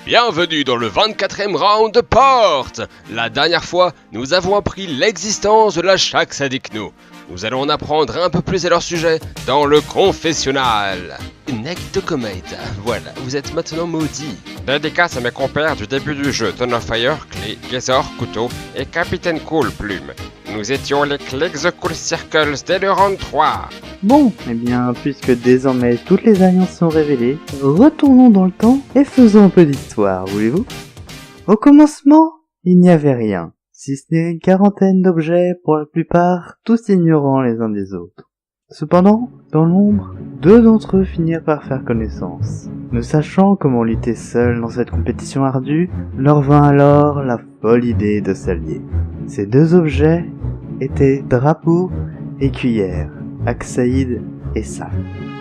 Bienvenue dans le 24e round de Porte. La dernière fois, nous avons appris l'existence de la Shack Sadikno. Nous allons en apprendre un peu plus à leur sujet dans le confessionnal. Nectocomate, voilà, vous êtes maintenant maudits. Dédicace à mes compères du début du jeu, Ton of Fire, Clé, Gazor, Couteau et Capitaine Cool, Plume. Nous étions les Click the Cool Circles dès le round 3. Bon, eh bien, puisque désormais toutes les alliances sont révélées, retournons dans le temps et faisons un peu d'histoire, voulez-vous? Au commencement, il n'y avait rien, si ce n'est une quarantaine d'objets, pour la plupart tous ignorants les uns des autres. Cependant, dans l'ombre, deux d'entre eux finirent par faire connaissance. Ne sachant comment lutter seuls dans cette compétition ardue, leur vint alors la folle idée de s'allier. Ces deux objets étaient Drapeau et Cuillère, Aksaïd et Sac.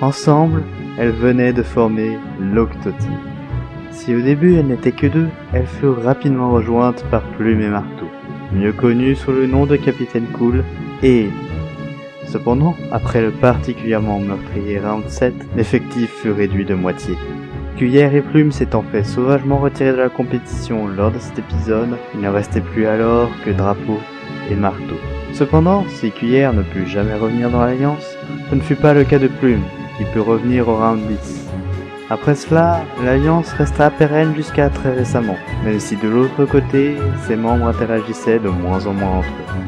Ensemble, elles venaient de former l'Octoteam. Si au début elles n'étaient que deux, elles furent rapidement rejointes par Plume et Marteau, mieux connus sous le nom de Capitaine Cool et Ellie. Cependant, après le particulièrement meurtrier round 7, l'effectif fut réduit de moitié. Cuillère et Plume s'étant fait sauvagement retirer de la compétition lors de cet épisode, il ne restait plus alors que Drapeau et Marteau. Cependant, si Cuillère ne put jamais revenir dans l'Alliance, ce ne fut pas le cas de Plume, qui put revenir au round 10. Après cela, l'Alliance resta pérenne jusqu'à très récemment, même si de l'autre côté, ses membres interagissaient de moins en moins entre eux.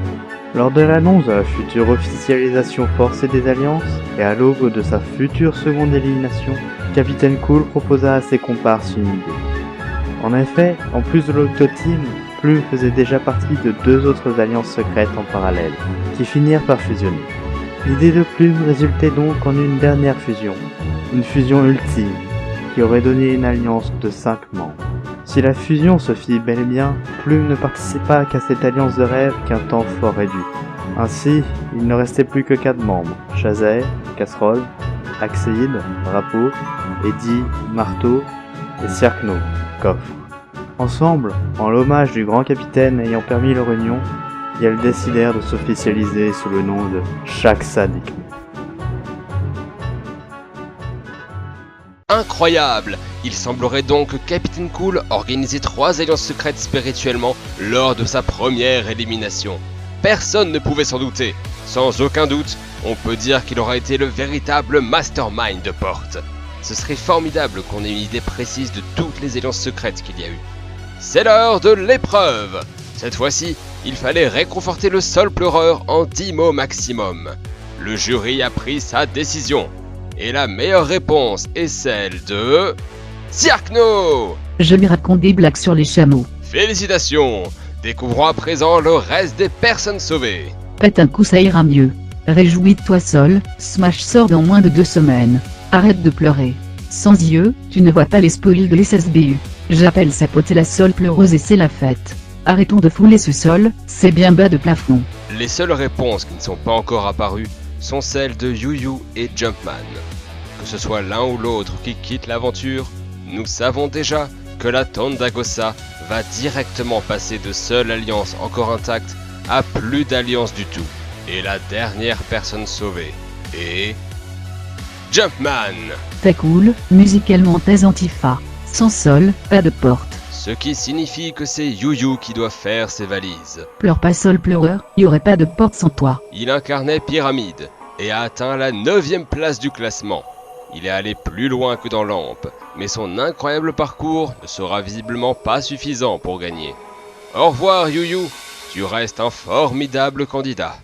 Lors de l'annonce de la future officialisation forcée des Alliances, et à l'aube de sa future seconde élimination, Capitaine Cool proposa à ses comparses une idée. En effet, en plus de l'Octoteam, Plume faisait déjà partie de deux autres alliances secrètes en parallèle, qui finirent par fusionner. L'idée de Plume résultait donc en une dernière fusion, une fusion ultime, qui aurait donné une alliance de 5 membres. Si la fusion se fit bel et bien, Plume ne participa qu'à cette alliance de rêve qu'un temps fort réduit. Ainsi, il ne restait plus que 4 membres, Shazair, Casserole, Aksaïd, Drapeau, Eddy, Marteau et Circno, Coffre. Ensemble, en l'hommage du grand capitaine ayant permis leur union, elles décidèrent de s'officialiser sous le nom de Shack Sadikno. Incroyable! Il semblerait donc que Capitaine Cool organisait 3 alliances secrètes spirituellement lors de sa première élimination. Personne ne pouvait s'en douter. Sans aucun doute, on peut dire qu'il aura été le véritable mastermind de Porte. Ce serait formidable qu'on ait une idée précise de toutes les alliances secrètes qu'il y a eu. C'est l'heure de l'épreuve! Cette fois-ci, il fallait réconforter le Sol Pleureur en 10 mots maximum. Le jury a pris sa décision. Et la meilleure réponse est celle de... Circno! Je lui raconte des blagues sur les chameaux. Félicitations! Découvrons à présent le reste des personnes sauvées. Pète un coup, ça ira mieux. Réjouis-toi Sol, Smash sort dans moins de 2 semaines. Arrête de pleurer. Sans yeux, tu ne vois pas les spoils de l'SSBU. J'appelle sa pote la Sol pleureuse et c'est la fête. Arrêtons de fouler ce sol, c'est bien bas de plafond. Les seules réponses qui ne sont pas encore apparues sont celles de Yu et Jumpman. Que ce soit l'un ou l'autre qui quitte l'aventure, nous savons déjà que la Tondagosa va directement passer de seule alliance encore intacte à plus d'alliance du tout. Et la dernière personne sauvée est... Jumpman! T'es cool, musicalement t'es Antifa. Sans Sol, pas de porte. Ce qui signifie que c'est Yu qui doit faire ses valises. Pleure pas Sol pleureur, y aurait pas de porte sans toi. Il incarnait Pyramide et a atteint la 9e place du classement. Il est allé plus loin que dans Lampe, mais son incroyable parcours ne sera visiblement pas suffisant pour gagner. Au revoir Yu, tu restes un formidable candidat.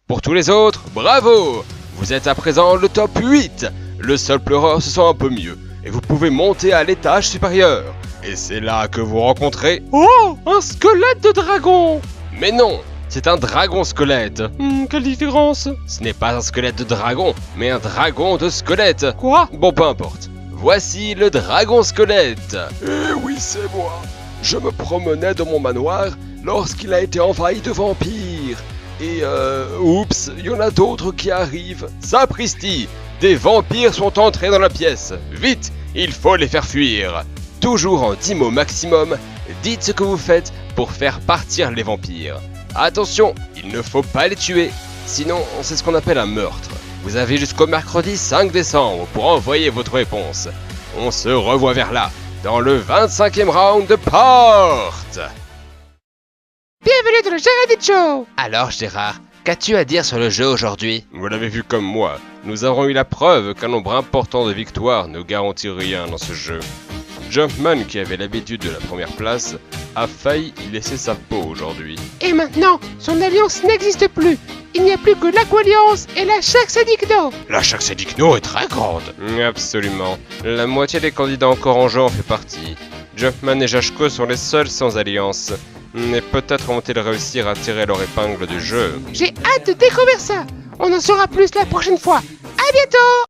Pour tous les autres, bravo! Vous êtes à présent le top 8. Le Sol Pleureur se sent un peu mieux, et vous pouvez monter à l'étage supérieur. Et c'est là que vous rencontrez... Oh! Un squelette de dragon! Mais non! C'est un dragon squelette. Quelle différence? Ce n'est pas un squelette de dragon, mais un dragon de squelette. Quoi? Bon, peu importe. Voici le dragon squelette. Eh oui, c'est moi. Je me promenais dans mon manoir lorsqu'il a été envahi de vampires. Et oups, il y en a d'autres qui arrivent. Sapristi! Des vampires sont entrés dans la pièce. Vite, il faut les faire fuir. Toujours en 10 mots maximum, dites ce que vous faites pour faire partir les vampires. Attention, il ne faut pas les tuer, sinon c'est ce qu'on appelle un meurtre. Vous avez jusqu'au mercredi 5 décembre pour envoyer votre réponse. On se revoit vers là. dans le 25e round de porte. Bienvenue dans le Gérard Show. Alors Gérard, qu'as-tu à dire sur le jeu aujourd'hui? Vous l'avez vu comme moi, nous avons eu la preuve qu'un nombre important de victoires ne garantit rien dans ce jeu. Jumpman, qui avait l'habitude de la première place, a failli y laisser sa peau aujourd'hui. Et maintenant, son alliance n'existe plus. Il n'y a plus que l'Aqualliance et la Shaxadikno. La Shaxadikno est très grande. Absolument. La moitié des candidats encore en jeu en fait partie. Jumpman et Jashko sont les seuls sans alliance. Mais peut-être vont-ils réussir à tirer leur épingle du jeu. J'ai hâte de découvrir ça. On en saura plus la prochaine fois. À bientôt.